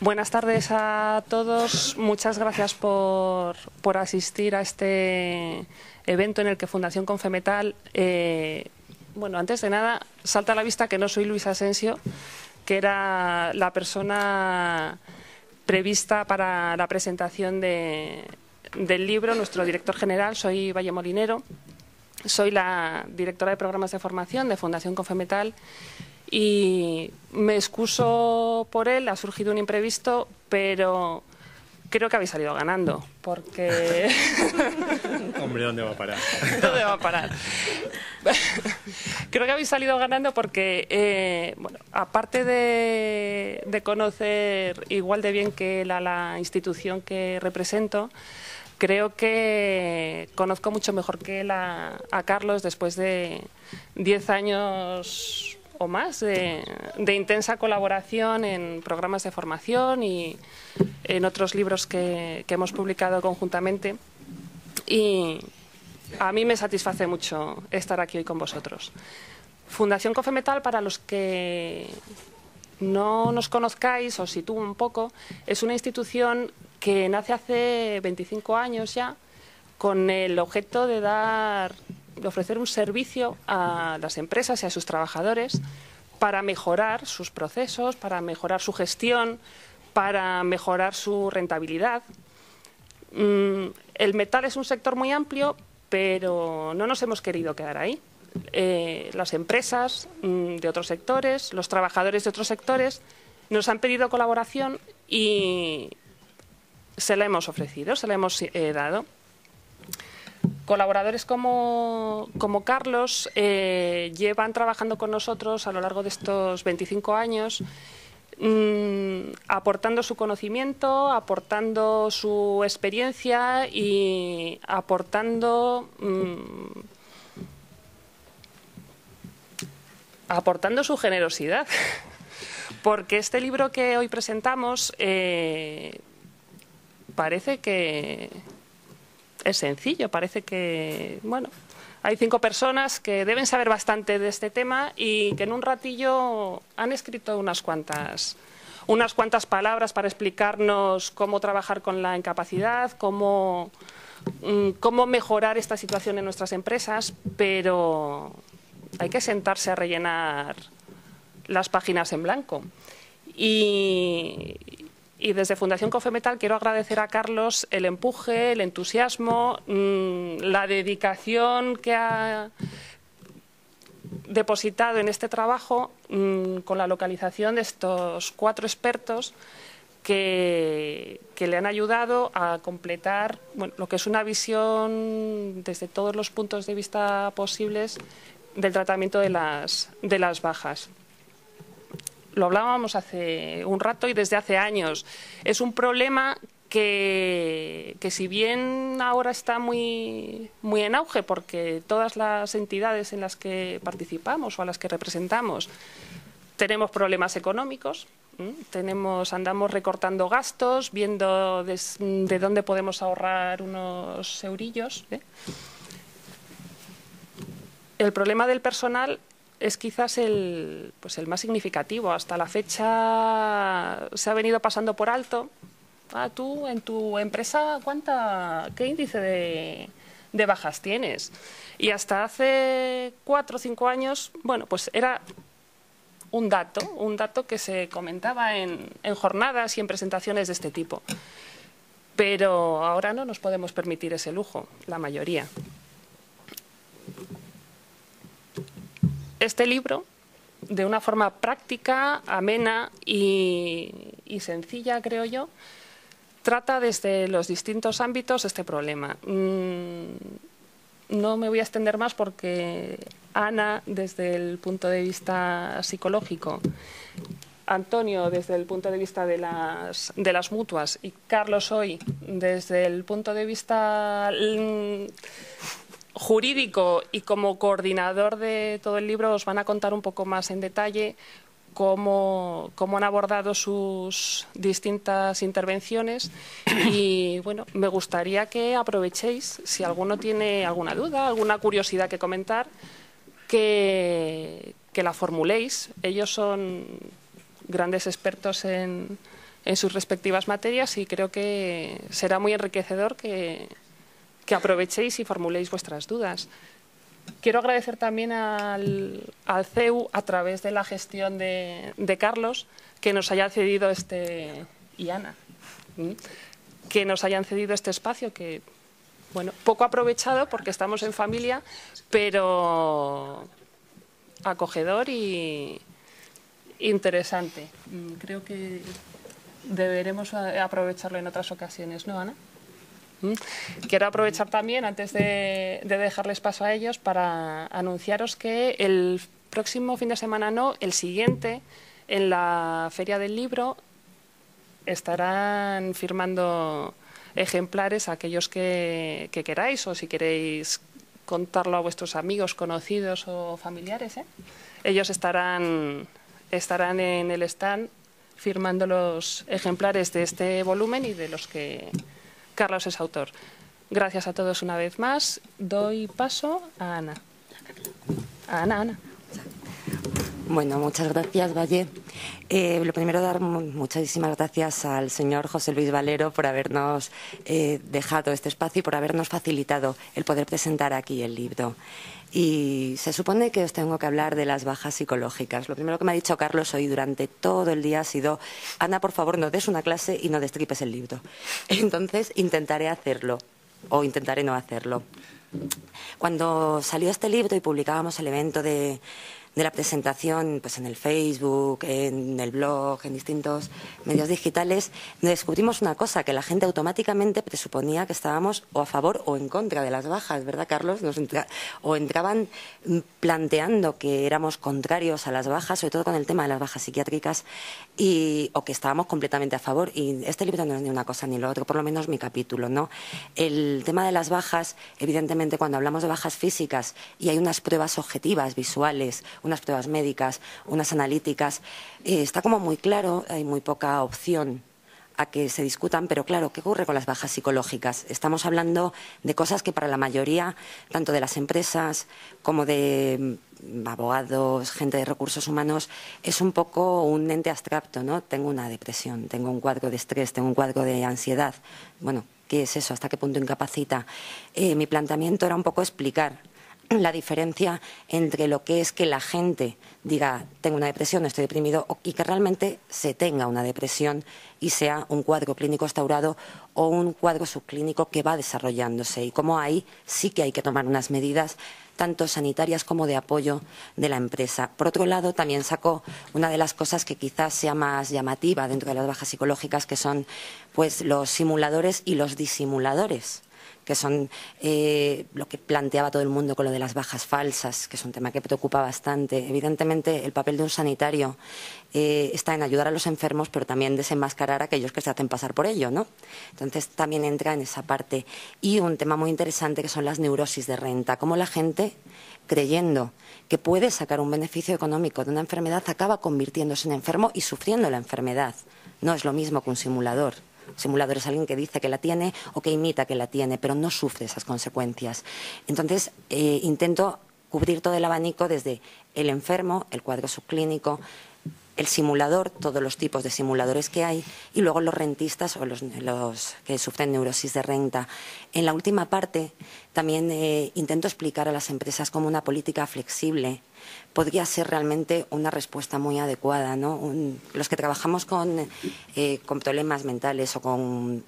Buenas tardes a todos. Muchas gracias por asistir a este evento en el que Fundación Confemetal... bueno, antes de nada, salta a la vista que no soy Luis Asensio, que era la persona prevista para la presentación del libro, nuestro director general. Soy Valle Molinero, soy la directora de programas de formación de Fundación Confemetal y me excuso por él, ha surgido un imprevisto, pero creo que habéis salido ganando, porque... Hombre, ¿dónde va a parar? ¿Dónde va a parar? Creo que habéis salido ganando porque, bueno, aparte de conocer igual de bien que la institución que represento, creo que conozco mucho mejor que él a Carlos después de 10 años o más de intensa colaboración en programas de formación y en otros libros que hemos publicado conjuntamente. Y a mí me satisface mucho estar aquí hoy con vosotros. Fundación Confemetal, para los que no nos conozcáis, os sitúo un poco, es una institución que nace hace 25 años ya con el objeto de ofrecer un servicio a las empresas y a sus trabajadores para mejorar sus procesos, para mejorar su gestión, para mejorar su rentabilidad. El metal es un sector muy amplio, pero no nos hemos querido quedar ahí. Las empresas de otros sectores, los trabajadores de otros sectores, nos han pedido colaboración y se la hemos ofrecido, se la hemos dado. Colaboradores como Carlos llevan trabajando con nosotros a lo largo de estos 25 años, aportando su conocimiento, aportando su experiencia y aportando su generosidad. Porque este libro que hoy presentamos parece que es sencillo, parece que, bueno, hay 5 personas que deben saber bastante de este tema y que en un ratillo han escrito unas cuantas palabras para explicarnos cómo trabajar con la incapacidad, cómo mejorar esta situación en nuestras empresas, pero hay que sentarse a rellenar las páginas en blanco. Y desde Fundación Confemetal quiero agradecer a Carlos el empuje, el entusiasmo, la dedicación que ha depositado en este trabajo con la localización de estos 4 expertos que le han ayudado a completar, bueno, lo que es una visión desde todos los puntos de vista posibles del tratamiento de las bajas. Lo hablábamos hace un rato y desde hace años. Es un problema que si bien ahora está muy en auge, porque todas las entidades en las que participamos o a las que representamos tenemos problemas económicos, andamos recortando gastos, viendo de dónde podemos ahorrar unos eurillos. El problema del personal es quizás el más significativo. Hasta la fecha se ha venido pasando por alto. Tú, en tu empresa, ¿qué índice de bajas tienes? Y hasta hace 4 o 5 años, bueno, pues era un dato que se comentaba en jornadas y en presentaciones de este tipo. Pero ahora no nos podemos permitir ese lujo, la mayoría. Este libro, de una forma práctica, amena y sencilla, creo yo, trata desde los distintos ámbitos este problema. No me voy a extender más porque Ana, desde el punto de vista psicológico, Antonio, desde el punto de vista de las mutuas, y Carlos hoy, desde el punto de vista jurídico y como coordinador de todo el libro, os van a contar un poco más en detalle cómo han abordado sus distintas intervenciones. Y bueno, me gustaría que aprovechéis, si alguno tiene alguna duda, alguna curiosidad que comentar, que la formuléis. Ellos son grandes expertos en en sus respectivas materias y creo que será muy enriquecedor que aprovechéis y formuléis vuestras dudas. Quiero agradecer también al CEU, a través de la gestión de Carlos, que nos haya cedido y Ana, que nos hayan cedido este espacio que, bueno, poco aprovechado porque estamos en familia, pero acogedor y interesante. Creo que deberemos aprovecharlo en otras ocasiones, ¿no, Ana? Quiero aprovechar también, antes de dejarles paso a ellos, para anunciaros que el próximo fin de semana, no, el siguiente, en la Feria del Libro, estarán firmando ejemplares a aquellos que queráis, o si queréis contarlo a vuestros amigos, conocidos o familiares, ¿eh? Ellos estarán en el stand firmando los ejemplares de este volumen y de los que Carlos es autor. Gracias a todos una vez más. Doy paso a Ana. Ana. Bueno, muchas gracias, Valle. Lo primero, dar muchísimas gracias al señor José Luis Valero por habernos dejado este espacio y por habernos facilitado el poder presentar aquí el libro. Y se supone que os tengo que hablar de las bajas psicológicas. Lo primero que me ha dicho Carlos hoy durante todo el día ha sido: Ana, por favor, no des una clase y no destripes el libro. Entonces intentaré hacerlo, o intentaré no hacerlo. Cuando salió este libro y publicábamos el evento de la presentación, pues en el Facebook, en el blog, en distintos medios digitales, descubrimos una cosa, que la gente automáticamente presuponía que estábamos o a favor o en contra de las bajas, ¿verdad, Carlos? O entraban planteando que éramos contrarios a las bajas, sobre todo con el tema de las bajas psiquiátricas, o que estábamos completamente a favor. Y este libro no es ni una cosa ni lo otro, por lo menos mi capítulo, ¿no? El tema de las bajas, evidentemente, cuando hablamos de bajas físicas y hay unas pruebas objetivas, visuales, unas pruebas médicas, unas analíticas, está como muy claro, hay muy poca opción a que se discutan, pero claro, ¿qué ocurre con las bajas psicológicas? Estamos hablando de cosas que para la mayoría, tanto de las empresas como de abogados, gente de recursos humanos, es un poco un ente abstracto, ¿no? Tengo una depresión, tengo un cuadro de estrés, tengo un cuadro de ansiedad. Bueno, ¿qué es eso? ¿Hasta qué punto incapacita? Mi planteamiento era un poco explicar la diferencia entre lo que es que la gente diga tengo una depresión, estoy deprimido, y que realmente se tenga una depresión y sea un cuadro clínico instaurado o un cuadro subclínico que va desarrollándose, y cómo ahí sí que hay que tomar unas medidas tanto sanitarias como de apoyo de la empresa. Por otro lado, también sacó una de las cosas que quizás sea más llamativa dentro de las bajas psicológicas, que son pues los simuladores y los disimuladores, que son lo que planteaba todo el mundo con lo de las bajas falsas, que es un tema que preocupa bastante. Evidentemente, el papel de un sanitario está en ayudar a los enfermos, pero también desenmascarar a aquellos que se hacen pasar por ello, ¿no? Entonces, también entra en esa parte. Y un tema muy interesante que son las neurosis de renta, cómo la gente, creyendo que puede sacar un beneficio económico de una enfermedad, acaba convirtiéndose en enfermo y sufriendo la enfermedad. No es lo mismo que un simulador. Un simulador es alguien que dice que la tiene o que imita que la tiene, pero no sufre esas consecuencias. Entonces, intento cubrir todo el abanico desde el enfermo, el cuadro subclínico, el simulador, todos los tipos de simuladores que hay, y luego los rentistas o los que sufren neurosis de renta. En la última parte también intento explicar a las empresas cómo una política flexible podría ser realmente una respuesta muy adecuada, ¿no? Los que trabajamos con problemas mentales o con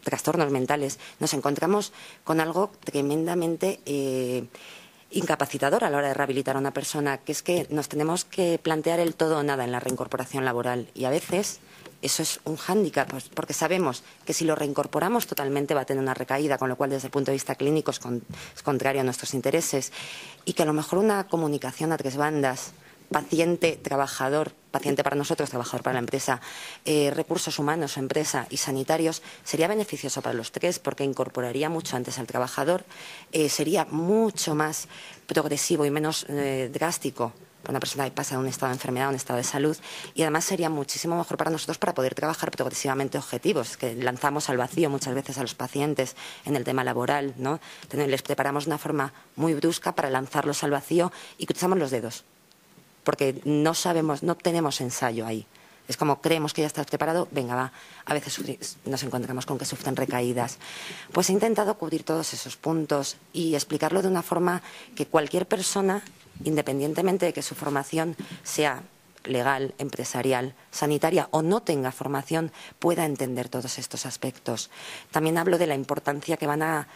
trastornos mentales nos encontramos con algo tremendamente incapacitador a la hora de rehabilitar a una persona, que es que nos tenemos que plantear el todo o nada en la reincorporación laboral, y a veces eso es un hándicap, pues, porque sabemos que si lo reincorporamos totalmente va a tener una recaída, con lo cual desde el punto de vista clínico es contrario a nuestros intereses, y que a lo mejor una comunicación a tres bandas, paciente-trabajador, paciente para nosotros, trabajador para la empresa, recursos humanos, empresa y sanitarios, sería beneficioso para los tres, porque incorporaría mucho antes al trabajador, sería mucho más progresivo y menos drástico para una persona que pasa de un estado de enfermedad a un estado de salud, y además sería muchísimo mejor para nosotros para poder trabajar progresivamente objetivos, que lanzamos al vacío muchas veces a los pacientes en el tema laboral, ¿no? Les preparamos de una forma muy brusca para lanzarlos al vacío y cruzamos los dedos, porque no sabemos, no tenemos ensayo ahí. Es como creemos que ya estás preparado, venga, va. A veces nos encontramos con que sufren recaídas. Pues he intentado cubrir todos esos puntos y explicarlo de una forma que cualquier persona, independientemente de que su formación sea legal, empresarial, sanitaria o no tenga formación, pueda entender todos estos aspectos. También hablo de la importancia que van a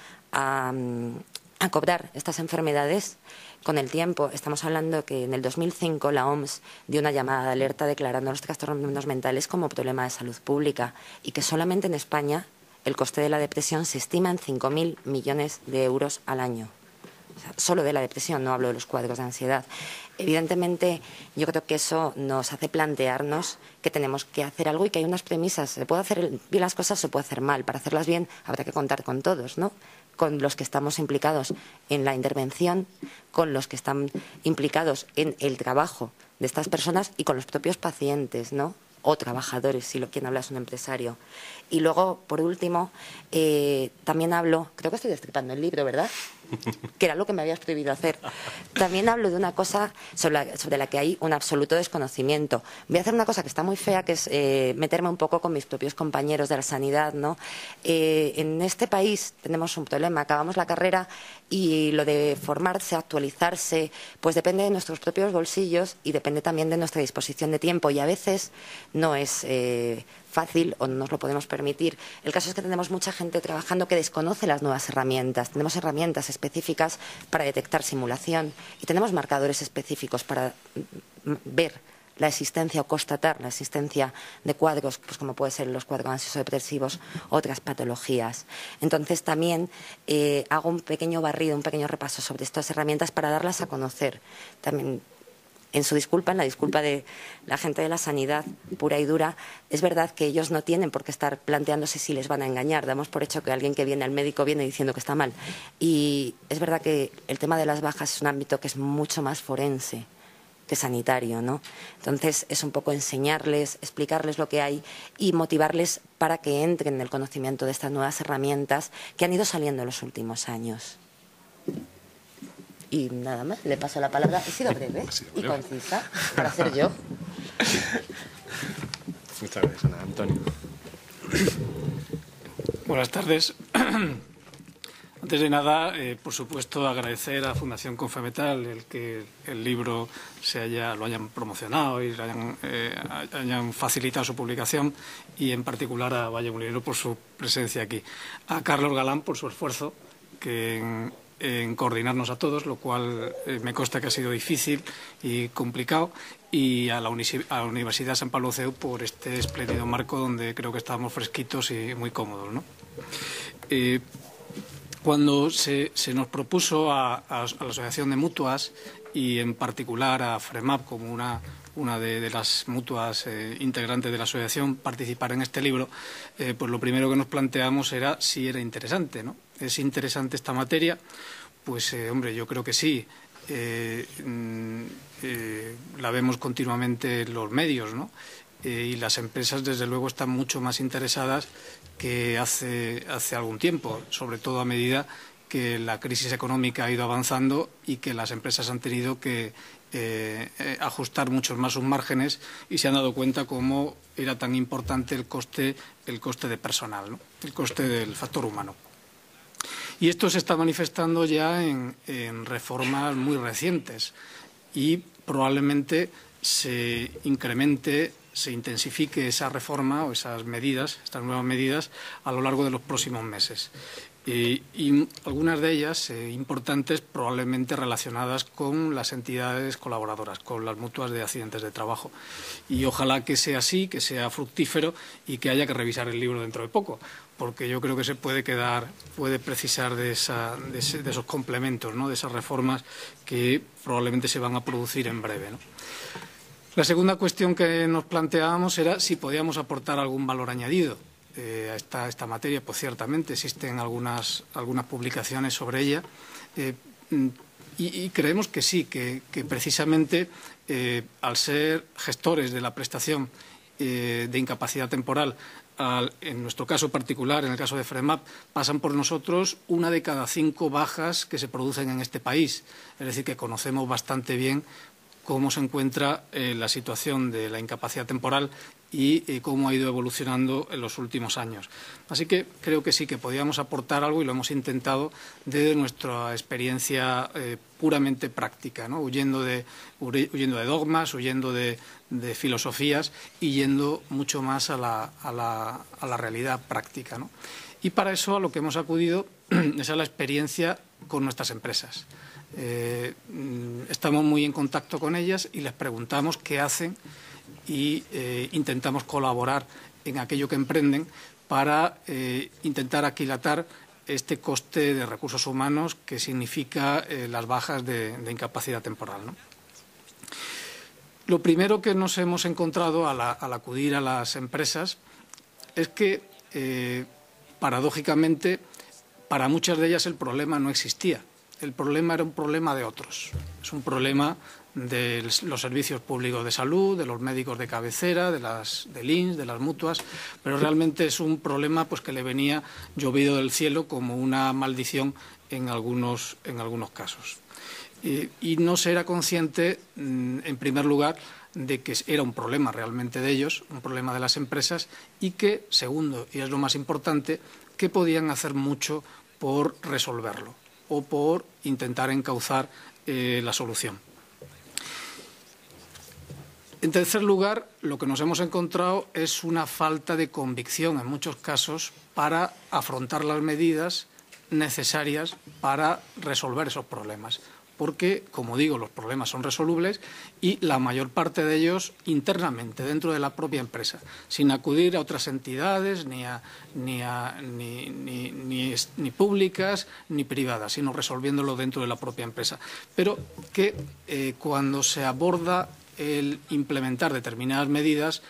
cobrar estas enfermedades con el tiempo. Estamos hablando que en el 2005 la OMS dio una llamada de alerta declarando los trastornos mentales como problema de salud pública y que solamente en España el coste de la depresión se estima en 5.000 millones de euros al año. O sea, solo de la depresión, no hablo de los cuadros de ansiedad. Evidentemente, yo creo que eso nos hace plantearnos que tenemos que hacer algo y que hay unas premisas. Se puede hacer bien las cosas, se puede hacer mal. Para hacerlas bien habrá que contar con todos, ¿no? Con los que estamos implicados en la intervención, con los que están implicados en el trabajo de estas personas y con los propios pacientes, ¿no? O trabajadores, si quien habla es un empresario. Y luego, por último, también hablo, creo que estoy destripando el libro, ¿verdad? Que era lo que me habías prohibido hacer. También hablo de una cosa sobre la que hay un absoluto desconocimiento. Voy a hacer una cosa que está muy fea, que es meterme un poco con mis propios compañeros de la sanidad, ¿no? En este país tenemos un problema, acabamos la carrera y lo de formarse, actualizarse, pues depende de nuestros propios bolsillos y depende también de nuestra disposición de tiempo y a veces no es fácil o no nos lo podemos permitir. El caso es que tenemos mucha gente trabajando que desconoce las nuevas herramientas. Tenemos herramientas específicas para detectar simulación y tenemos marcadores específicos para ver la existencia o constatar la existencia de cuadros, pues como puede ser los cuadros ansioso-depresivos, otras patologías. Entonces también hago un pequeño barrido, un pequeño repaso sobre estas herramientas para darlas a conocer. También en la disculpa de la gente de la sanidad pura y dura, es verdad que ellos no tienen por qué estar planteándose si les van a engañar. Damos por hecho que alguien que viene al médico viene diciendo que está mal. Y es verdad que el tema de las bajas es un ámbito que es mucho más forense que sanitario, ¿no? Entonces es un poco enseñarles, explicarles lo que hay y motivarles para que entren en el conocimiento de estas nuevas herramientas que han ido saliendo en los últimos años. Y nada más, le paso la palabra. He sido breve y concisa para ser yo. Muchas gracias, Ana. Antonio. Buenas tardes. Antes de nada, por supuesto, agradecer a Fundación Confemetal el que el libro lo hayan promocionado y hayan facilitado su publicación y en particular a Valle Molinero por su presencia aquí. A Carlos Galán por su esfuerzo en coordinarnos a todos, lo cual me consta que ha sido difícil y complicado, y a la Universidad San Pablo CEU por este espléndido marco donde creo que estábamos fresquitos y muy cómodos, ¿no? Cuando se nos propuso a la Asociación de Mutuas y en particular a FREMAP como una de las mutuas integrantes de la asociación participar en este libro, pues lo primero que nos planteamos era si era interesante, ¿no? ¿Es interesante esta materia? Pues, hombre, yo creo que sí. La vemos continuamente en los medios, ¿no? Y las empresas, desde luego, están mucho más interesadas que hace algún tiempo, sobre todo a medida que la crisis económica ha ido avanzando y que las empresas han tenido que ajustar muchos más sus márgenes y se han dado cuenta cómo era tan importante el coste de personal, ¿no? El coste del factor humano. Y esto se está manifestando ya en reformas muy recientes y probablemente se incremente, se intensifique esa reforma o esas medidas, estas nuevas medidas, a lo largo de los próximos meses. Y algunas de ellas importantes, probablemente relacionadas con las entidades colaboradoras, con las mutuas de accidentes de trabajo. Y ojalá que sea así, que sea fructífero y que haya que revisar el libro dentro de poco, porque yo creo que se puede precisar de esos complementos, ¿no? De esas reformas que probablemente se van a producir en breve, ¿no? La segunda cuestión que nos planteábamos era si podíamos aportar algún valor añadido a esta materia. Pues ciertamente existen algunas publicaciones sobre ella y creemos que sí, que precisamente al ser gestores de la prestación de incapacidad temporal, en nuestro caso particular, en el caso de FREMAP, pasan por nosotros 1 de cada 5 bajas que se producen en este país. Es decir, que conocemos bastante bien cómo se encuentra la situación de la incapacidad temporal y cómo ha ido evolucionando en los últimos años. Así que creo que sí que podíamos aportar algo y lo hemos intentado desde nuestra experiencia puramente práctica, ¿no? huyendo de dogmas, huyendo de filosofías y yendo mucho más a la realidad práctica, ¿no? Y para eso a lo que hemos acudido es a la experiencia con nuestras empresas. Estamos muy en contacto con ellas y les preguntamos qué hacen y intentamos colaborar en aquello que emprenden para intentar aquilatar este coste de recursos humanos que significa las bajas de incapacidad temporal, ¿no? Lo primero que nos hemos encontrado al acudir a las empresas es que, paradójicamente, para muchas de ellas el problema no existía. El problema era un problema de otros. Es un problema de los servicios públicos de salud, de los médicos de cabecera, del INS, de las mutuas, pero realmente es un problema pues que le venía llovido del cielo como una maldición en algunos casos. Y no se era consciente, en primer lugar, de que era un problema realmente de ellos, un problema de las empresas, y que, segundo, y es lo más importante, que podían hacer mucho por resolverlo o por intentar encauzar la solución. En tercer lugar, lo que nos hemos encontrado es una falta de convicción en muchos casos para afrontar las medidas necesarias para resolver esos problemas. Porque, como digo, los problemas son resolubles y la mayor parte de ellos internamente, dentro de la propia empresa, sin acudir a otras entidades, ni públicas ni privadas, sino resolviéndolo dentro de la propia empresa. Pero que cuando se aborda el implementar determinadas medidas,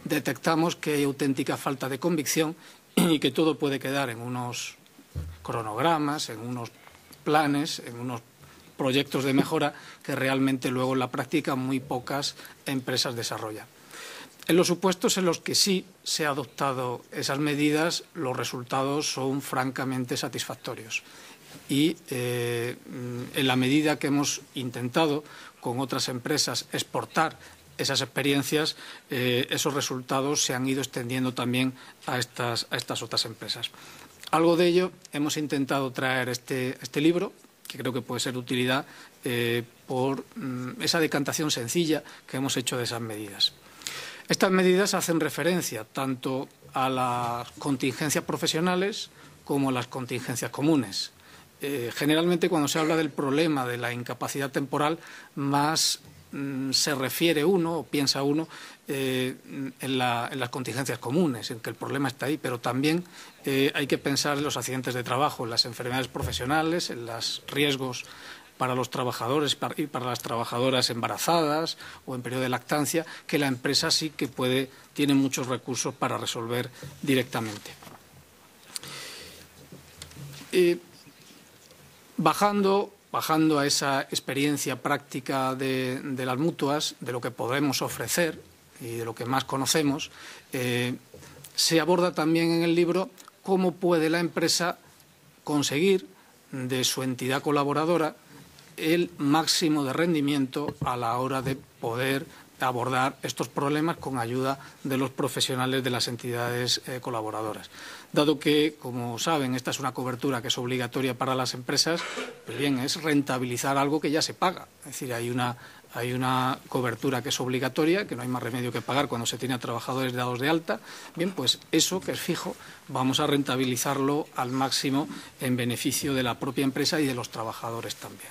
detectamos que hay auténtica falta de convicción y que todo puede quedar en unos cronogramas, en unos planes, en unos proyectos de mejora que realmente luego en la práctica muy pocas empresas desarrollan. En los supuestos en los que sí se han adoptado esas medidas, los resultados son francamente satisfactorios. Y en la medida que hemos intentado con otras empresas exportar esas experiencias, esos resultados se han ido extendiendo también a estas otras empresas. Algo de ello hemos intentado traer este libro, que creo que puede ser de utilidad por esa decantación sencilla que hemos hecho de esas medidas. Estas medidas hacen referencia tanto a las contingencias profesionales como a las contingencias comunes. Generalmente, cuando se habla del problema de la incapacidad temporal, más se refiere uno o piensa uno en las contingencias comunes, en que el problema está ahí, pero también hay que pensar en los accidentes de trabajo, en las enfermedades profesionales, en los riesgos para los trabajadores y para las trabajadoras embarazadas o en periodo de lactancia, que la empresa sí que tiene muchos recursos para resolver directamente. Bajando a esa experiencia práctica de las mutuas, de lo que podemos ofrecer y de lo que más conocemos, se aborda también en el libro cómo puede la empresa conseguir de su entidad colaboradora el máximo de rendimiento a la hora de poder abordar estos problemas con ayuda de los profesionales de las entidades colaboradoras. Dado que, como saben, esta es una cobertura que es obligatoria para las empresas, pues bien, es rentabilizar algo que ya se paga. Es decir, hay una cobertura que es obligatoria, que no hay más remedio que pagar cuando se tiene a trabajadores dados de alta. Bien, pues eso, que es fijo, vamos a rentabilizarlo al máximo en beneficio de la propia empresa y de los trabajadores también.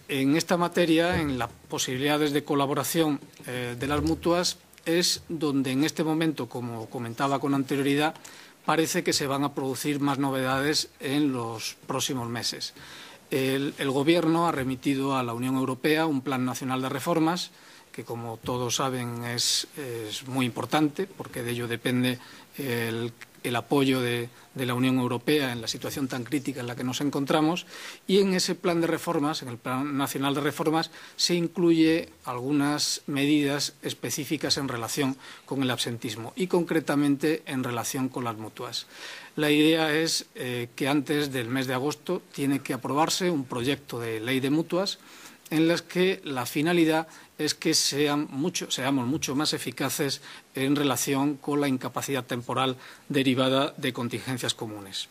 En esta materia, en las posibilidades de colaboración de las mutuas, es donde en este momento, como comentaba con anterioridad, parece que se van a producir más novedades en los próximos meses. El Gobierno ha remitido a la Unión Europea un Plan Nacional de Reformas, que como todos saben es muy importante, porque de ello depende el apoyo de la Unión Europea en la situación tan crítica en la que nos encontramos, y en ese plan de reformas, en el Plan Nacional de Reformas, se incluye algunas medidas específicas en relación con el absentismo y concretamente en relación con las mutuas. La idea es que antes del mes de agosto tiene que aprobarse un proyecto de ley de mutuas en las que la finalidad es que seamos mucho más eficaces en relación con la incapacidad temporal derivada de contingencias comunes.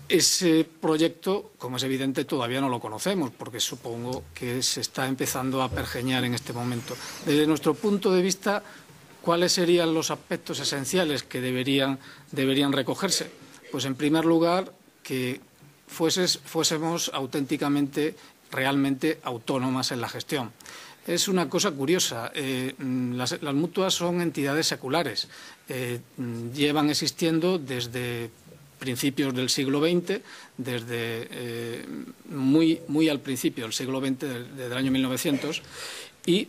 Ese proyecto, como es evidente, todavía no lo conocemos, porque supongo que se está empezando a pergeñar en este momento. Desde nuestro punto de vista, ¿cuáles serían los aspectos esenciales que deberían recogerse? Pues, en primer lugar, que fuésemos auténticamente, realmente autónomas en la gestión. Es una cosa curiosa. Las mutuas son entidades seculares. Llevan existiendo desde principios del siglo XX, desde muy al principio del siglo XX, desde el año 1900, y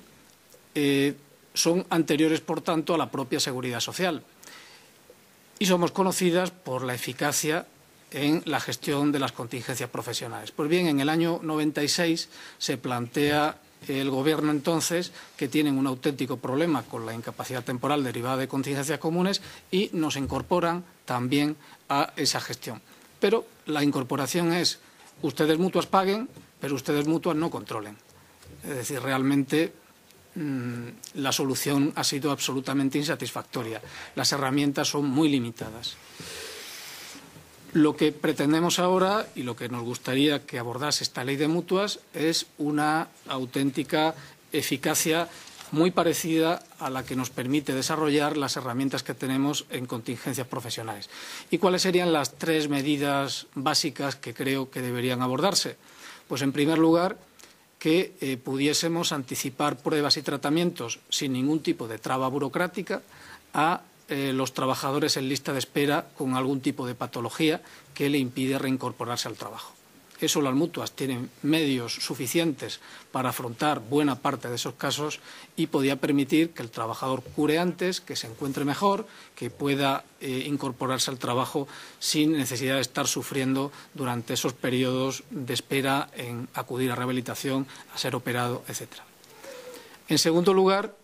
son anteriores, por tanto, a la propia Seguridad Social. Y somos conocidas por la eficacia en la gestión de las contingencias profesionales. Pues bien, en el año 96 se plantea el Gobierno entonces que tienen un auténtico problema con la incapacidad temporal derivada de contingencias comunes y nos incorporan también a esa gestión. Pero la incorporación es: ustedes mutuas paguen, pero ustedes mutuas no controlen. Es decir, realmente la solución ha sido absolutamente insatisfactoria. Las herramientas son muy limitadas. Lo que pretendemos ahora y lo que nos gustaría que abordase esta ley de mutuas es una auténtica eficacia muy parecida a la que nos permite desarrollar las herramientas que tenemos en contingencias profesionales. ¿Y cuáles serían las 3 medidas básicas que creo que deberían abordarse? Pues, en primer lugar, que pudiésemos anticipar pruebas y tratamientos sin ningún tipo de traba burocrática a los trabajadores en lista de espera con algún tipo de patología que le impide reincorporarse al trabajo. Eso, las mutuas tienen medios suficientes para afrontar buena parte de esos casos y podía permitir que el trabajador cure antes, que se encuentre mejor, que pueda incorporarse al trabajo sin necesidad de estar sufriendo durante esos periodos de espera en acudir a rehabilitación, a ser operado, etc. En segundo lugar,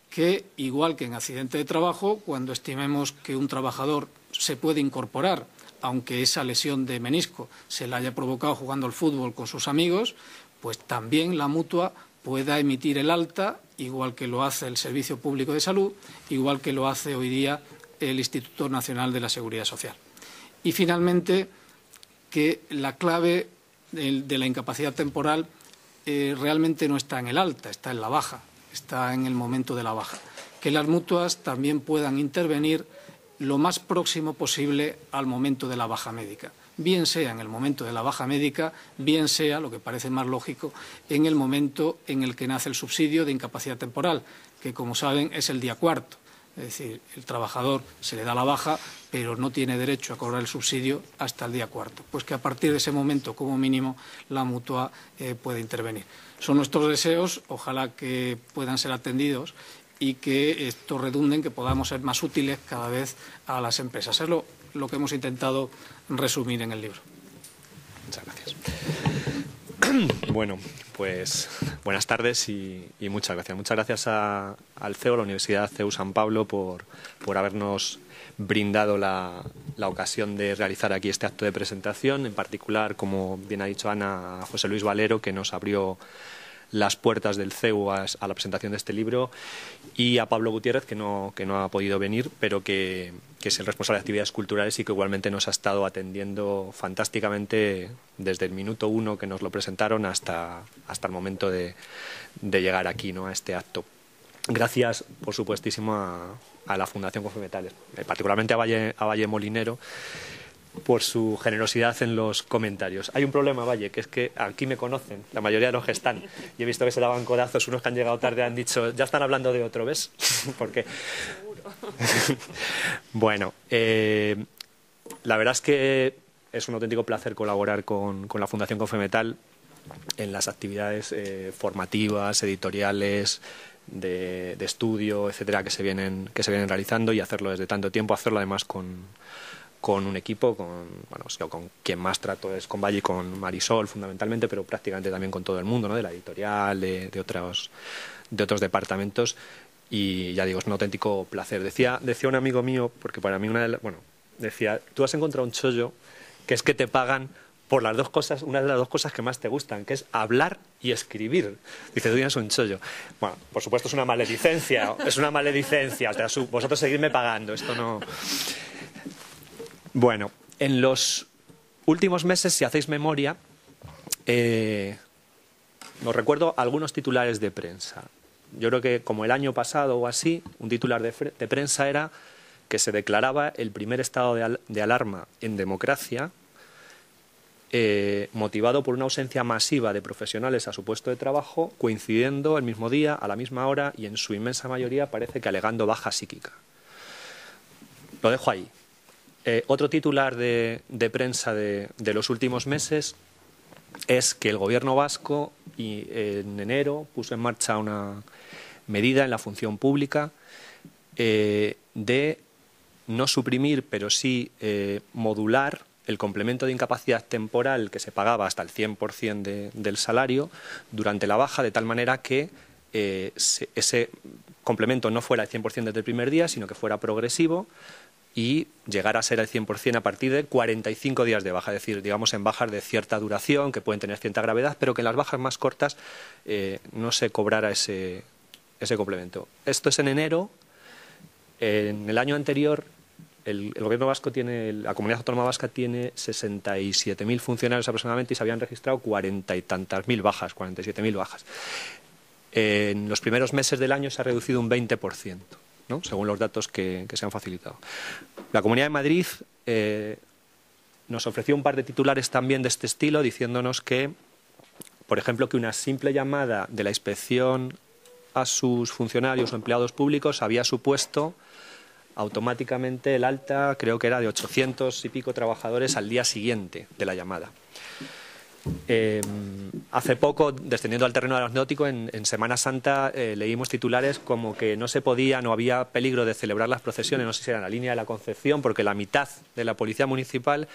que, igual que en accidente de trabajo, cuando estimemos que un trabajador se puede incorporar, aunque esa lesión de menisco se la haya provocado jugando al fútbol con sus amigos, pues también la mutua pueda emitir el alta, igual que lo hace el Servicio Público de Salud, igual que lo hace hoy día el Instituto Nacional de la Seguridad Social. Y, finalmente, que la clave de la incapacidad temporal realmente no está en el alta, está en la baja. Está en el momento de la baja, que las mutuas también puedan intervenir lo más próximo posible al momento de la baja médica, bien sea en el momento de la baja médica, bien sea, lo que parece más lógico, en el momento en el que nace el subsidio de incapacidad temporal, que, como saben, es el día 4. Es decir, el trabajador se le da la baja, pero no tiene derecho a cobrar el subsidio hasta el día 4. Pues que a partir de ese momento, como mínimo, la mutua puede intervenir. Son nuestros deseos, ojalá que puedan ser atendidos y que esto redunde en que podamos ser más útiles cada vez a las empresas. Es lo que hemos intentado resumir en el libro. Muchas gracias. Bueno, pues buenas tardes y muchas gracias. Muchas gracias al CEU, a la Universidad CEU San Pablo, por habernos brindado la ocasión de realizar aquí este acto de presentación. En particular, como bien ha dicho Ana, a José Luis Valero, que nos abrió las puertas del CEU a la presentación de este libro, y a Pablo Gutiérrez, que no ha podido venir, pero que es el responsable de actividades culturales y que igualmente nos ha estado atendiendo fantásticamente desde el minuto 1 que nos lo presentaron hasta el momento de llegar aquí, ¿no?, a este acto. Gracias, por supuestísimo, a la Fundación Confemetales, particularmente a Valle Molinero, por su generosidad en los comentarios. Hay un problema, Valle, que es que aquí me conocen, la mayoría de los que están, y he visto que se daban codazos, unos que han llegado tarde han dicho, ya están hablando de otro, ¿ves? Porque bueno, la verdad es que es un auténtico placer colaborar con la Fundación Confemetal en las actividades formativas, editoriales, de estudio, etcétera, que se vienen realizando, y hacerlo desde tanto tiempo, hacerlo además con un equipo, con quien más trato es con Valle y con Marisol fundamentalmente, pero prácticamente también con todo el mundo, ¿no?, de la editorial, de otros departamentos, y ya digo, es un auténtico placer. Decía un amigo mío, porque para mí decía, tú has encontrado un chollo que es que te pagan por las dos cosas, una de las dos cosas que más te gustan, que es hablar y escribir. Dice, tú tienes un chollo. Bueno, por supuesto es una maledicencia, o sea, vosotros seguidme pagando, esto no... Bueno, en los últimos meses, si hacéis memoria, os recuerdo algunos titulares de prensa. Yo creo que como el año pasado o así, un titular de prensa era que se declaraba el primer estado de alarma en democracia, motivado por una ausencia masiva de profesionales a su puesto de trabajo, coincidiendo el mismo día, a la misma hora y en su inmensa mayoría parece que alegando baja psíquica. Lo dejo ahí. Otro titular de prensa de los últimos meses es que el gobierno vasco en enero puso en marcha una medida en la función pública de no suprimir, pero sí modular el complemento de incapacidad temporal que se pagaba hasta el 100% del salario durante la baja, de tal manera que ese complemento no fuera el 100% desde el primer día, sino que fuera progresivo y llegar a ser el 100% a partir de 45 días de baja, es decir, digamos en bajas de cierta duración, que pueden tener cierta gravedad, pero que en las bajas más cortas no se cobrara ese complemento. Esto es en enero. En el año anterior, el gobierno vasco la comunidad autónoma vasca tiene 67.000 funcionarios aproximadamente y se habían registrado 40 y tantas mil bajas, 47.000 bajas. En los primeros meses del año se ha reducido un 20%. ¿no? Según los datos que se han facilitado. La Comunidad de Madrid nos ofreció un par de titulares también de este estilo, diciéndonos que, por ejemplo, que una simple llamada de la inspección a sus funcionarios o empleados públicos había supuesto automáticamente el alta, creo que era de 800 y pico trabajadores al día siguiente de la llamada. Hace poco, descendiendo al terreno anecdótico, en Semana Santa leímos titulares como que no se podía, no había peligro de celebrar las procesiones, no sé si era en la línea de la Concepción, porque la mitad de la policía municipal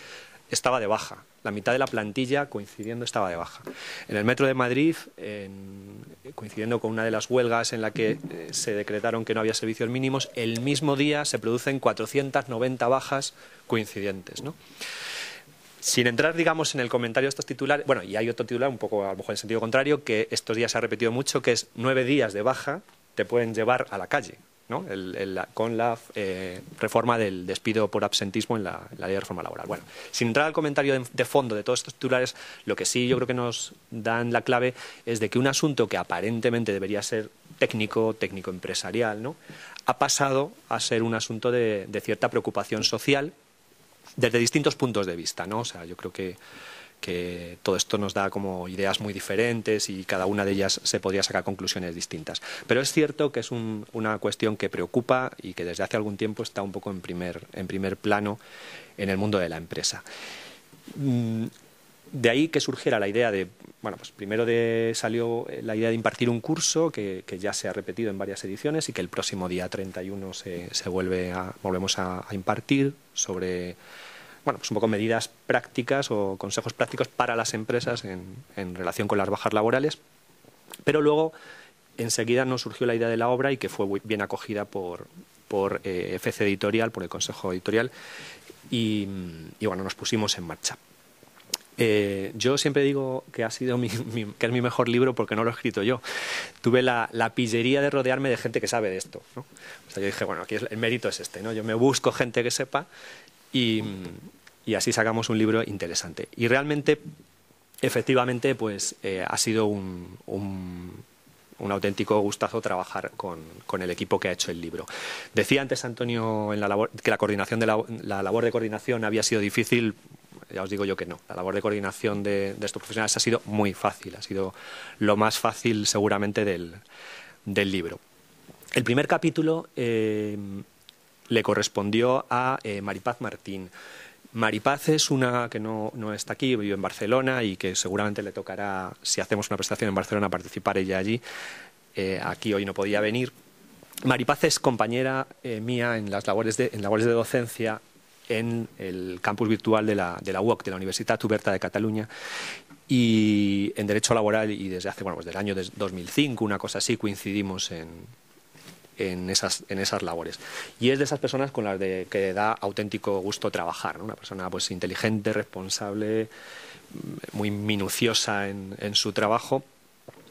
estaba de baja, la mitad de la plantilla coincidiendo estaba de baja. En el Metro de Madrid, coincidiendo con una de las huelgas en la que se decretaron que no había servicios mínimos, el mismo día se producen 490 bajas coincidentes, ¿no? Sin entrar, digamos, en el comentario de estos titulares, bueno, y hay otro titular, un poco a lo mejor en sentido contrario, que estos días se ha repetido mucho, que es 9 días de baja te pueden llevar a la calle, ¿no? Con la reforma del despido por absentismo en la ley de reforma laboral. Bueno, sin entrar al comentario de fondo de todos estos titulares, lo que sí yo creo que nos dan la clave es de que un asunto que aparentemente debería ser técnico empresarial, ¿no? Ha pasado a ser un asunto de cierta preocupación social, desde distintos puntos de vista, ¿no? O sea, yo creo que todo esto nos da como ideas muy diferentes y cada una de ellas se podría sacar conclusiones distintas. Pero es cierto que es una cuestión que preocupa y que desde hace algún tiempo está un poco en primer plano en el mundo de la empresa. De ahí que surgiera la idea de, bueno, pues primero salió la idea de impartir un curso que ya se ha repetido en varias ediciones y que el próximo día 31 volvemos a impartir sobre, bueno, pues un poco medidas prácticas o consejos prácticos para las empresas en relación con las bajas laborales. Pero luego enseguida nos surgió la idea de la obra y que fue bien acogida por FC Editorial, por el Consejo Editorial y bueno, nos pusimos en marcha. Yo siempre digo que ha sido que es mi mejor libro porque no lo he escrito yo. Tuve la pillería de rodearme de gente que sabe de esto, ¿no? O sea, yo dije, bueno, aquí el mérito es este, ¿no? Yo me busco gente que sepa y así sacamos un libro interesante. Y realmente, efectivamente, pues ha sido un auténtico gustazo trabajar con el equipo que ha hecho el libro. Decía antes Antonio que la coordinación la labor de coordinación había sido difícil. Ya os digo yo que no. La labor de coordinación de estos profesionales ha sido muy fácil, ha sido lo más fácil seguramente del libro. El primer capítulo le correspondió a Maripaz Martín. Maripaz es una que no está aquí, vive en Barcelona y que seguramente le tocará, si hacemos una presentación en Barcelona, participar ella allí. Aquí hoy no podía venir. Maripaz es compañera mía en labores de docencia en el campus virtual de la UOC, de la Universitat Oberta de Cataluña, y en Derecho Laboral, y desde hace, bueno, pues del año 2005, una cosa así, coincidimos en esas labores. Y es de esas personas con las que da auténtico gusto trabajar, ¿no? Una persona pues inteligente, responsable, muy minuciosa en su trabajo.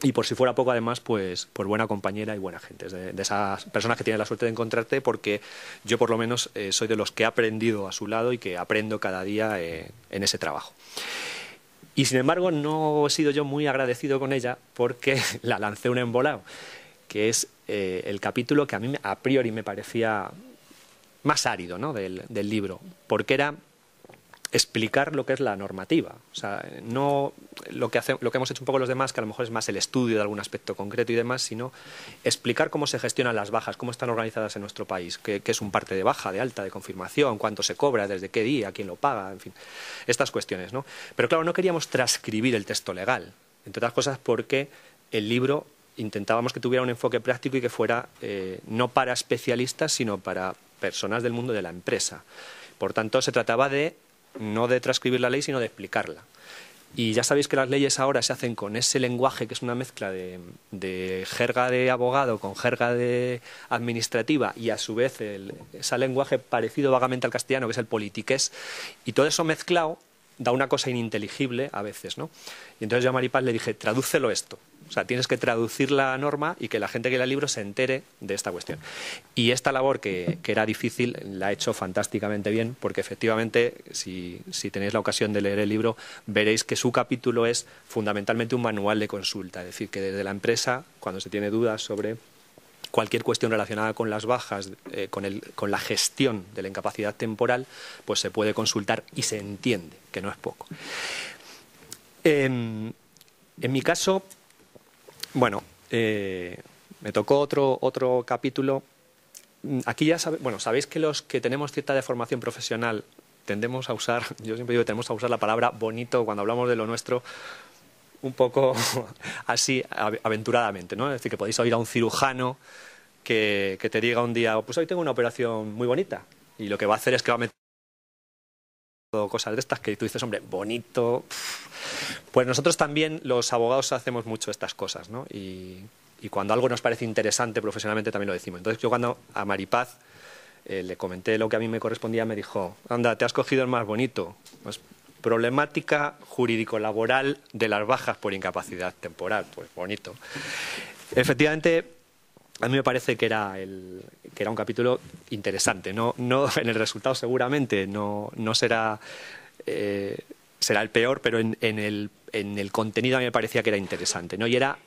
Y por si fuera poco, además, pues buena compañera y buena gente. De esas personas que tienes la suerte de encontrarte, porque yo por lo menos soy de los que he aprendido a su lado y que aprendo cada día en ese trabajo. Y sin embargo no he sido yo muy agradecido con ella porque la lancé un embolado, que es el capítulo que a mí a priori me parecía más árido, ¿no?, del libro, porque era explicar lo que es la normativa. O sea, no lo que hemos hecho un poco los demás, que a lo mejor es más el estudio de algún aspecto concreto y demás, sino explicar cómo se gestionan las bajas, cómo están organizadas en nuestro país, qué es un parte de baja, de alta, de confirmación, cuánto se cobra, desde qué día, quién lo paga, en fin, estas cuestiones, ¿no? Pero claro, no queríamos transcribir el texto legal, entre otras cosas porque el libro intentábamos que tuviera un enfoque práctico y que fuera no para especialistas, sino para personas del mundo de la empresa. Por tanto, se trataba no de transcribir la ley, sino de explicarla. Y ya sabéis que las leyes ahora se hacen con ese lenguaje que es una mezcla de jerga de abogado con jerga administrativa y a su vez ese lenguaje parecido vagamente al castellano, que es el politiqués, y todo eso mezclado da una cosa ininteligible a veces, ¿no? Y entonces yo a Maripaz le dije, tradúcelo esto. O sea, tienes que traducir la norma y que la gente que lea el libro se entere de esta cuestión. Y esta labor, que era difícil, la ha hecho fantásticamente bien, porque efectivamente, si tenéis la ocasión de leer el libro, veréis que su capítulo es fundamentalmente un manual de consulta. Es decir, que desde la empresa, cuando se tiene dudas sobre cualquier cuestión relacionada con las bajas, con la gestión de la incapacidad temporal, pues se puede consultar y se entiende, que no es poco. En mi caso, bueno, me tocó otro capítulo. Aquí ya sabéis que los que tenemos cierta deformación profesional tendemos a usar, yo siempre digo que tenemos a usar la palabra bonito cuando hablamos de lo nuestro, un poco así aventuradamente, ¿no? Es decir, que podéis oír a un cirujano que te diga un día, pues hoy tengo una operación muy bonita, y lo que va a hacer es que va a meter cosas de estas que tú dices, hombre, bonito. Pues nosotros también, los abogados, hacemos mucho estas cosas, ¿no? Y cuando algo nos parece interesante profesionalmente también lo decimos. Entonces yo cuando a Maripaz le comenté lo que a mí me correspondía, me dijo, anda, te has cogido el más bonito. Pues, problemática jurídico-laboral de las bajas por incapacidad temporal. Pues bonito. Efectivamente, a mí me parece que era un capítulo interesante. No en el resultado seguramente no será el peor, pero en el contenido a mí me parecía que era interesante, ¿no? Y era,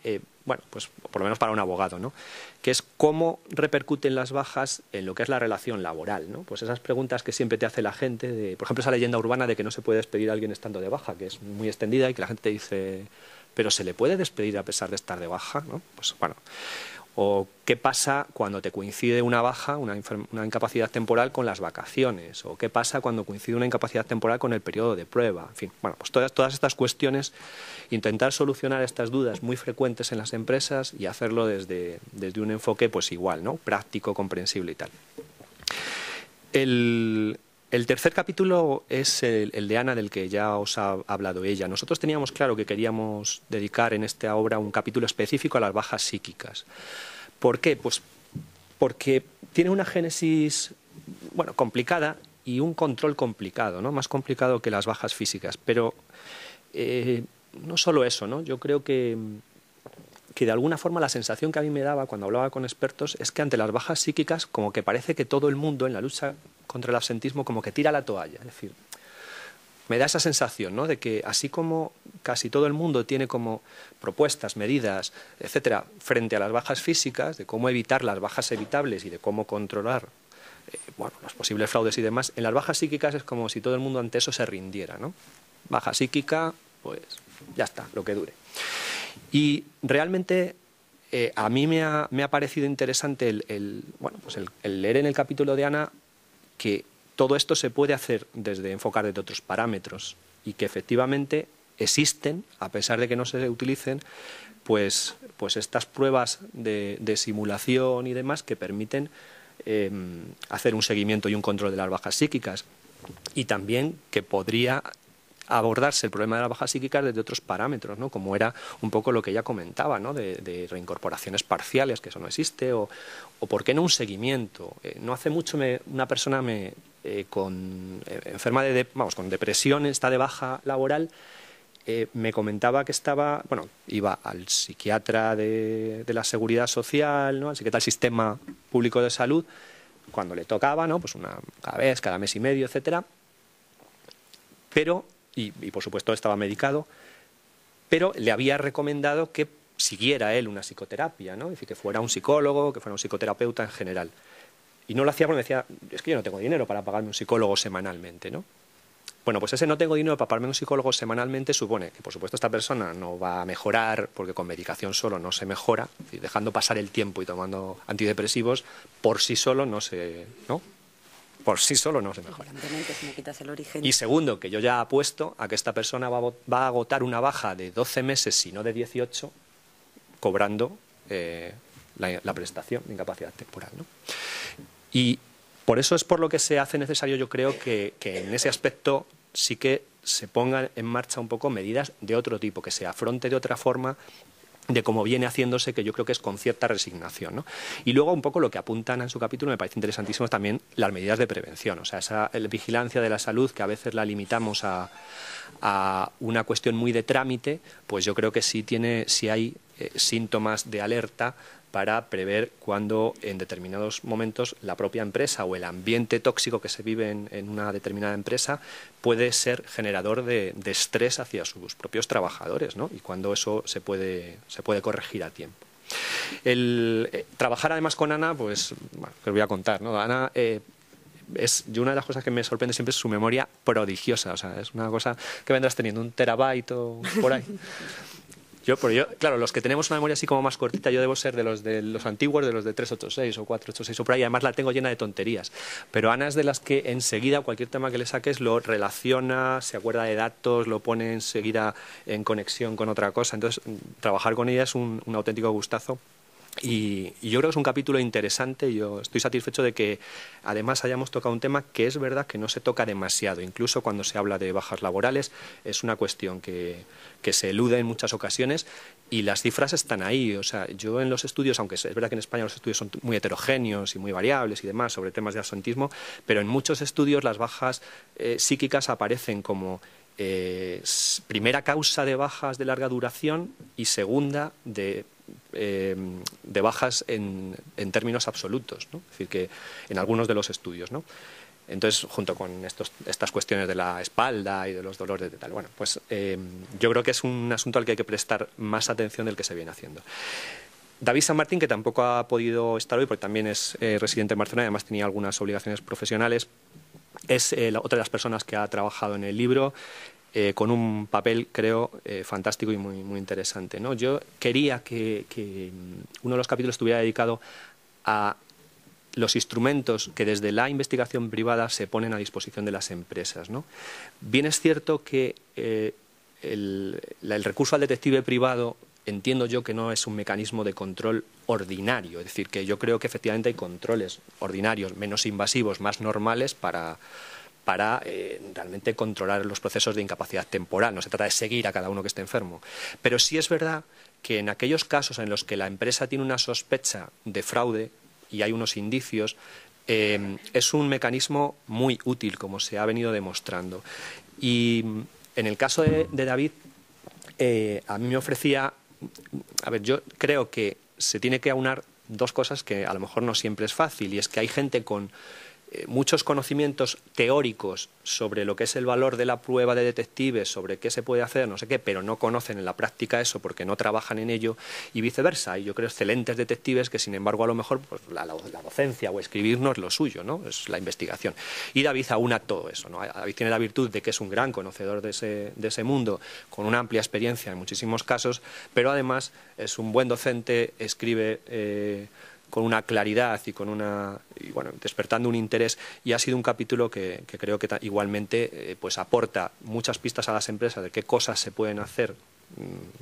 bueno, pues por lo menos para un abogado, ¿no?, que es cómo repercuten las bajas en lo que es la relación laboral, ¿no? Pues esas preguntas que siempre te hace la gente, por ejemplo, esa leyenda urbana de que no se puede despedir a alguien estando de baja, que es muy extendida y que la gente te dice, pero ¿se le puede despedir a pesar de estar de baja?, ¿no? Pues bueno. O qué pasa cuando te coincide una baja, una incapacidad temporal con las vacaciones, o qué pasa cuando coincide una incapacidad temporal con el periodo de prueba, en fin, bueno, pues todas estas cuestiones, intentar solucionar estas dudas muy frecuentes en las empresas y hacerlo desde un enfoque pues igual, ¿no?, práctico, comprensible y tal. El tercer capítulo es el de Ana, del que ya os ha hablado ella. Nosotros teníamos claro que queríamos dedicar en esta obra un capítulo específico a las bajas psíquicas. ¿Por qué? Pues porque tiene una génesis, bueno, complicada y un control complicado, ¿no? Más complicado que las bajas físicas. Pero no solo eso, ¿no? Yo creo que de alguna forma la sensación que a mí me daba cuando hablaba con expertos es que ante las bajas psíquicas como que parece que todo el mundo en la lucha contra el absentismo como que tira la toalla. Es decir, me da esa sensación, ¿no?, de que así como casi todo el mundo tiene como propuestas, medidas, etcétera, frente a las bajas físicas, de cómo evitar las bajas evitables y de cómo controlar bueno, los posibles fraudes y demás, en las bajas psíquicas es como si todo el mundo ante eso se rindiera, ¿no? Baja psíquica, pues ya está, lo que dure. Y realmente a mí me ha parecido interesante el leer en el capítulo de Ana que todo esto se puede hacer desde enfocar desde otros parámetros y que efectivamente existen, a pesar de que no se utilicen, pues estas pruebas de simulación y demás que permiten hacer un seguimiento y un control de las bajas psíquicas, y también que podría abordarse el problema de las bajas psíquicas desde otros parámetros, ¿no?, como era un poco lo que ella comentaba, ¿no?, de reincorporaciones parciales, que eso no existe, o por qué no un seguimiento. No hace mucho una persona enferma con depresión, está de baja laboral, me comentaba que iba al psiquiatra de la Seguridad Social, ¿no? Al psiquiatra del Sistema Público de Salud, cuando le tocaba, ¿no? Pues cada mes y medio, etcétera. Pero, y por supuesto estaba medicado, pero le había recomendado que siguiera él una psicoterapia, ¿no? Es decir, que fuera un psicólogo, que fuera un psicoterapeuta en general. Y no lo hacía porque me decía, es que yo no tengo dinero para pagarme un psicólogo semanalmente, ¿no? Bueno, pues ese no tengo dinero para pagarme un psicólogo semanalmente supone que, por supuesto, esta persona no va a mejorar, porque con medicación solo no se mejora, es decir, dejando pasar el tiempo y tomando antidepresivos, por sí solo no se mejora. Si me quitas el origen. Y segundo, que yo ya apuesto a que esta persona va a agotar una baja de 12 meses, si no de 18, cobrando la prestación de incapacidad temporal, ¿no? Y por eso es por lo que se hace necesario, yo creo, que en ese aspecto sí que se pongan en marcha un poco medidas de otro tipo, que se afronte de otra forma de cómo viene haciéndose, que yo creo que es con cierta resignación, ¿no? Y luego un poco lo que apuntan en su capítulo me parece interesantísimo también las medidas de prevención, o sea, esa vigilancia de la salud que a veces la limitamos a una cuestión muy de trámite, pues yo creo que sí hay síntomas de alerta para prever cuando en determinados momentos la propia empresa o el ambiente tóxico que se vive en una determinada empresa puede ser generador de estrés hacia sus propios trabajadores, ¿no? Y cuando eso se puede corregir a tiempo. Trabajar además con Ana, pues, bueno, que os voy a contar, ¿no? Ana yo una de las cosas que me sorprende siempre es su memoria prodigiosa, o sea, es una cosa que vendrás teniendo 1 terabyte o por ahí. Yo, claro, los que tenemos una memoria así como más cortita, yo debo ser de los antiguos, de los de 386 o 486 o por ahí, además la tengo llena de tonterías. Pero Ana es de las que enseguida cualquier tema que le saques lo relaciona, se acuerda de datos, lo pone enseguida en conexión con otra cosa. Entonces, trabajar con ella es un auténtico gustazo. Y yo creo que es un capítulo interesante. Yo estoy satisfecho de que además hayamos tocado un tema que es verdad que no se toca demasiado, incluso cuando se habla de bajas laborales es una cuestión que se elude en muchas ocasiones y las cifras están ahí. O sea, yo en los estudios, aunque es verdad que en España los estudios son muy heterogéneos y muy variables y demás sobre temas de absentismo, pero en muchos estudios las bajas psíquicas aparecen como primera causa de bajas de larga duración y segunda de bajas en términos absolutos, ¿no? Es decir, que en algunos de los estudios, ¿no? Entonces, junto con estas cuestiones de la espalda y de los dolores de tal, bueno, pues yo creo que es un asunto al que hay que prestar más atención del que se viene haciendo. David San Martín, que tampoco ha podido estar hoy porque también es residente en Barcelona y además tenía algunas obligaciones profesionales, es otra de las personas que ha trabajado en el libro. Con un papel, creo, fantástico y muy interesante, ¿no? Yo quería que uno de los capítulos estuviera dedicado a los instrumentos que desde la investigación privada se ponen a disposición de las empresas, ¿no? Bien es cierto que el recurso al detective privado entiendo yo que no es un mecanismo de control ordinario, es decir, que yo creo que efectivamente hay controles ordinarios, menos invasivos, más normales para realmente controlar los procesos de incapacidad temporal. No se trata de seguir a cada uno que esté enfermo. Pero sí es verdad que en aquellos casos en los que la empresa tiene una sospecha de fraude y hay unos indicios, es un mecanismo muy útil, como se ha venido demostrando. Y en el caso de David, a mí me ofrecía... A ver, yo creo que se tiene que aunar dos cosas que a lo mejor no siempre es fácil, y es que hay gente con muchos conocimientos teóricos sobre lo que es el valor de la prueba de detectives, sobre qué se puede hacer, no sé qué, pero no conocen en la práctica eso porque no trabajan en ello, y viceversa. Y yo creo excelentes detectives que, sin embargo, a lo mejor pues, la docencia o escribir no es lo suyo, ¿no? Es la investigación. Y David aúna todo eso, ¿no? David tiene la virtud de que es un gran conocedor de ese mundo, con una amplia experiencia en muchísimos casos, pero además es un buen docente, escribe con una claridad y bueno, despertando un interés, y ha sido un capítulo que creo que igualmente pues aporta muchas pistas a las empresas de qué cosas se pueden hacer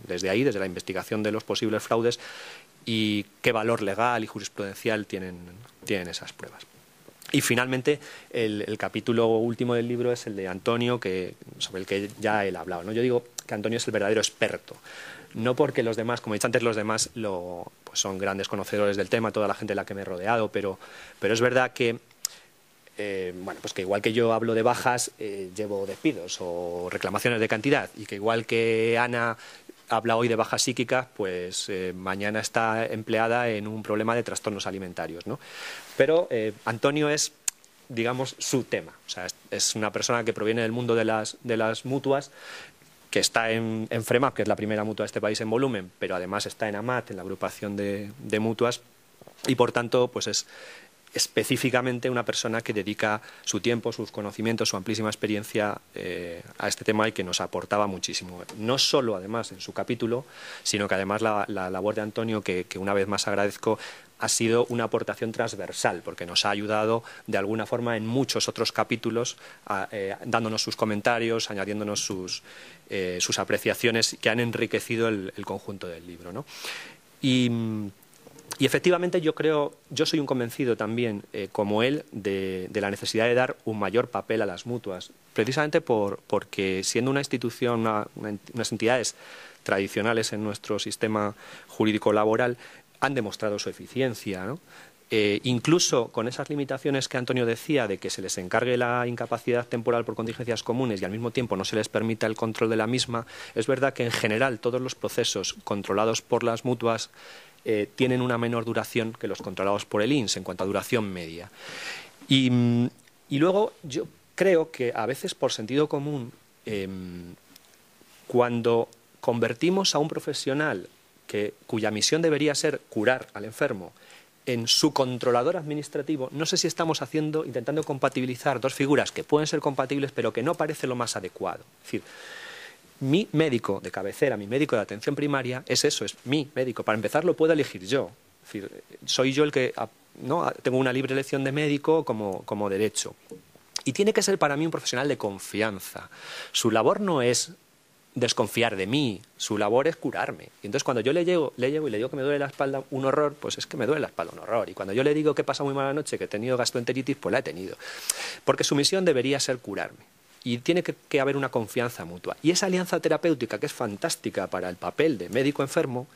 desde ahí, desde la investigación de los posibles fraudes, y qué valor legal y jurisprudencial tienen esas pruebas. Y finalmente el capítulo último del libro es el de Antonio, sobre el que ya él ha hablado, ¿no? Yo digo que Antonio es el verdadero experto. No porque los demás, como he dicho antes, los demás pues son grandes conocedores del tema, toda la gente de la que me he rodeado, pero es verdad que bueno, pues que igual que yo hablo de bajas, llevo despidos o reclamaciones de cantidad, y que igual que Ana habla hoy de bajas psíquicas, pues mañana está empleada en un problema de trastornos alimentarios, ¿no? Pero Antonio es, digamos, su tema. O sea, es una persona que proviene del mundo de las mutuas, que está en FREMAP, que es la primera mutua de este país en volumen, pero además está en AMAT, en la agrupación de mutuas, y por tanto, pues es específicamente una persona que dedica su tiempo, sus conocimientos, su amplísima experiencia a este tema, y que nos aportaba muchísimo. No solo, además, en su capítulo, sino que además la labor de Antonio, que una vez más agradezco, ha sido una aportación transversal, porque nos ha ayudado de alguna forma en muchos otros capítulos, dándonos sus comentarios, añadiéndonos sus apreciaciones, que han enriquecido el conjunto del libro, ¿no? Y efectivamente yo soy un convencido también, como él, de la necesidad de dar un mayor papel a las mutuas, precisamente porque siendo una institución, unas entidades tradicionales en nuestro sistema jurídico laboral, han demostrado su eficiencia, ¿no? Incluso con esas limitaciones que Antonio decía, de que se les encargue la incapacidad temporal por contingencias comunes y al mismo tiempo no se les permita el control de la misma, es verdad que en general todos los procesos controlados por las mutuas tienen una menor duración que los controlados por el INS en cuanto a duración media. Y luego yo creo que a veces por sentido común, cuando convertimos a un profesional cuya misión debería ser curar al enfermo en su controlador administrativo, no sé si estamos intentando compatibilizar dos figuras que pueden ser compatibles, pero que no parece lo más adecuado. Es decir, mi médico de cabecera, mi médico de atención primaria, es mi médico. Para empezar, lo puedo elegir yo. Es decir, soy yo el que, ¿no?, tengo una libre elección de médico como derecho. Y tiene que ser para mí un profesional de confianza. Su labor no es desconfiar de mí, su labor es curarme. Y entonces cuando yo le llego y le digo que me duele la espalda un horror, pues es que me duele la espalda un horror. Y cuando yo le digo que he pasado muy mala noche, que he tenido gastroenteritis, pues la he tenido. Porque su misión debería ser curarme. Y tiene que haber una confianza mutua. Y esa alianza terapéutica, que es fantástica para el papel de médico-enfermo,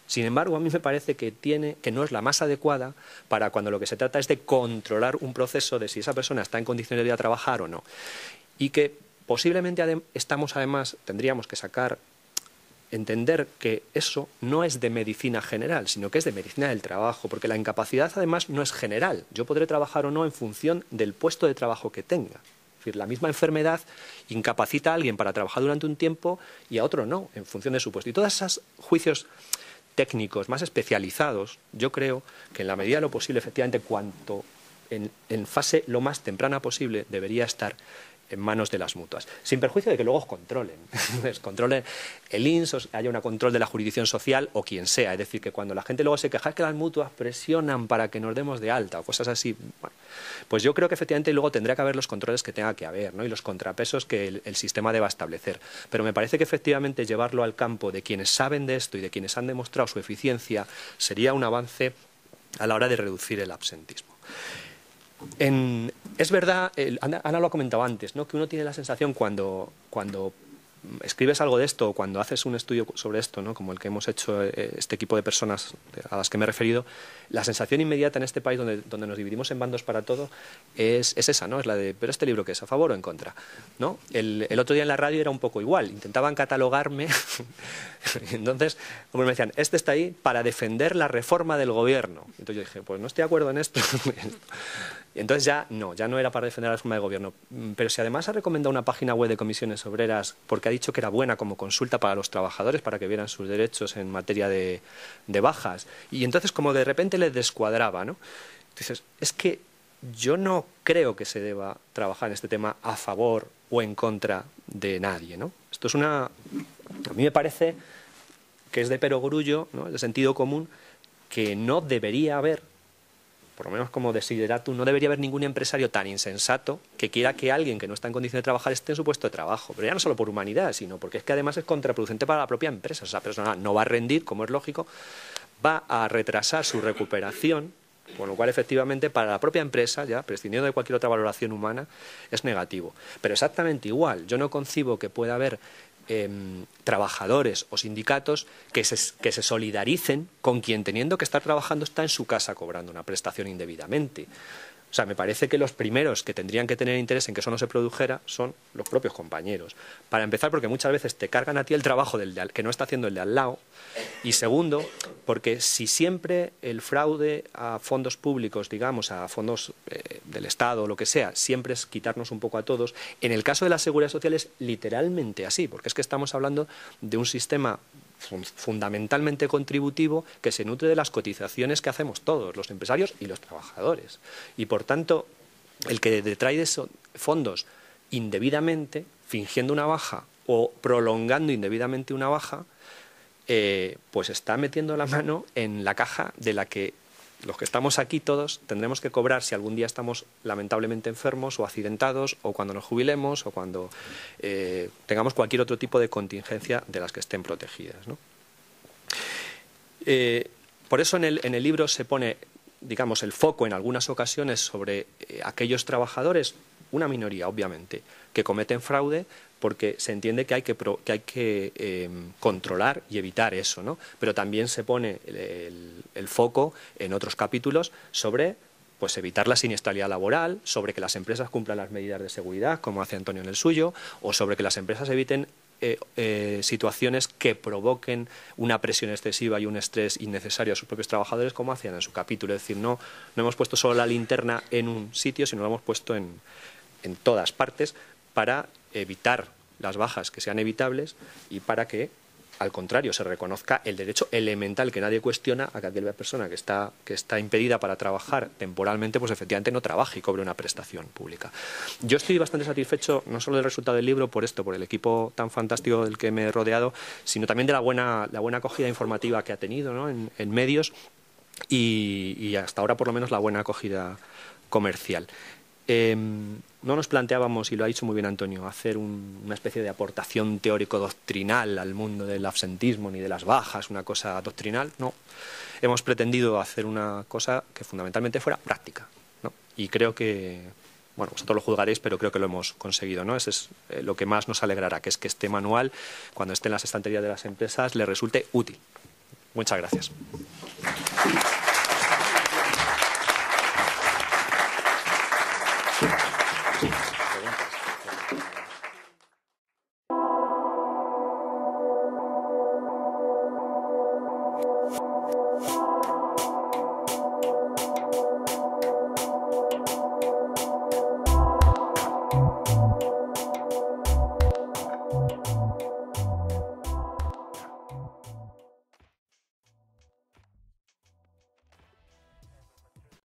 sin embargo, a mí me parece que no es la más adecuada para cuando lo que se trata es de controlar un proceso de si esa persona está en condiciones de ir a trabajar o no. Y que posiblemente tendríamos que entender que eso no es de medicina general, sino que es de medicina del trabajo, porque la incapacidad además no es general. Yo podré trabajar o no en función del puesto de trabajo que tenga. Es decir, la misma enfermedad incapacita a alguien para trabajar durante un tiempo y a otro no, en función de su puesto. Y todos esos juicios técnicos más especializados, yo creo que en la medida de lo posible, efectivamente, cuanto en fase lo más temprana posible, debería estar en manos de las mutuas, sin perjuicio de que luego os controlen, controlen el INS, haya un control de la jurisdicción social o quien sea. Es decir, que cuando la gente luego se queja que las mutuas presionan para que nos demos de alta o cosas así, bueno, pues yo creo que efectivamente luego tendrá que haber los controles que tenga que haber, ¿no?, y los contrapesos que el sistema deba establecer. Pero me parece que efectivamente llevarlo al campo de quienes saben de esto y de quienes han demostrado su eficiencia sería un avance a la hora de reducir el absentismo. Es verdad, Ana lo ha comentado antes, ¿no?, que uno tiene la sensación cuando escribes algo de esto o cuando haces un estudio sobre esto, ¿no?, como el que hemos hecho este equipo de personas a las que me he referido, la sensación inmediata en este país donde nos dividimos en bandos para todo es esa, ¿no? Es la de, ¿pero este libro qué es, a favor o en contra?, ¿no? El otro día en la radio era un poco igual, intentaban catalogarme entonces, como me decían, este está ahí para defender la reforma del gobierno. Entonces yo dije, pues no estoy de acuerdo en esto. Y entonces ya no era para defender la reforma del gobierno. Pero si además ha recomendado una página web de comisiones obreras porque ha dicho que era buena como consulta para los trabajadores para que vieran sus derechos en materia de bajas, y entonces como de repente les descuadraba, ¿no? Entonces, es que yo no creo que se deba trabajar en este tema a favor o en contra de nadie, ¿no? Esto es a mí me parece que es de perogrullo, ¿no?, de sentido común, que no debería haber, por lo menos como desideratum, no debería haber ningún empresario tan insensato que quiera que alguien que no está en condiciones de trabajar esté en su puesto de trabajo. Pero ya no solo por humanidad, sino porque es que además es contraproducente para la propia empresa. Esa persona no va a rendir, como es lógico, va a retrasar su recuperación, con lo cual efectivamente para la propia empresa, ya prescindiendo de cualquier otra valoración humana, es negativo. Pero exactamente igual, yo no concibo que pueda haber trabajadores o sindicatos que se solidaricen con quien, teniendo que estar trabajando, está en su casa cobrando una prestación indebidamente. O sea, me parece que los primeros que tendrían que tener interés en que eso no se produjera son los propios compañeros. Para empezar, porque muchas veces te cargan a ti el trabajo que no está haciendo el de al lado. Y segundo, porque si siempre el fraude a fondos públicos, digamos, a fondos del Estado o lo que sea, siempre es quitarnos un poco a todos, en el caso de la Seguridad Social es literalmente así, porque es que estamos hablando de un sistema fundamentalmente contributivo que se nutre de las cotizaciones que hacemos todos, los empresarios y los trabajadores. Y por tanto, el que detrae de esos fondos indebidamente, fingiendo una baja o prolongando indebidamente una baja, pues está metiendo la mano en la caja de la que los que estamos aquí todos tendremos que cobrar si algún día estamos lamentablemente enfermos o accidentados, o cuando nos jubilemos, o cuando tengamos cualquier otro tipo de contingencia de las que estén protegidas, ¿no? Por eso en el libro se pone, digamos, el foco en algunas ocasiones sobre aquellos trabajadores, una minoría obviamente, que cometen fraude, porque se entiende que hay que controlar y evitar eso, ¿no? Pero también se pone el foco en otros capítulos sobre, pues, evitar la siniestralidad laboral, sobre que las empresas cumplan las medidas de seguridad, como hace Antonio en el suyo, o sobre que las empresas eviten situaciones que provoquen una presión excesiva y un estrés innecesario a sus propios trabajadores, como hacían en su capítulo. Es decir, no hemos puesto solo la linterna en un sitio, sino lo hemos puesto en todas partes para evitar las bajas que sean evitables y para que, al contrario, se reconozca el derecho elemental que nadie cuestiona a que aquella persona que está impedida para trabajar temporalmente, pues efectivamente no trabaje y cobre una prestación pública. Yo estoy bastante satisfecho no solo del resultado del libro, por el equipo tan fantástico del que me he rodeado, sino también de la buena acogida informativa que ha tenido, ¿no?, en medios y hasta ahora por lo menos la buena acogida comercial. No nos planteábamos, y lo ha dicho muy bien Antonio, hacer una especie de aportación teórico-doctrinal al mundo del absentismo ni de las bajas, una cosa doctrinal, no. Hemos pretendido hacer una cosa que fundamentalmente fuera práctica, ¿no? Y creo que, bueno, vosotros lo juzgaréis, pero creo que lo hemos conseguido, ¿no? Ese es lo que más nos alegrará, que es que este manual, cuando esté en las estanterías de las empresas, le resulte útil. Muchas gracias.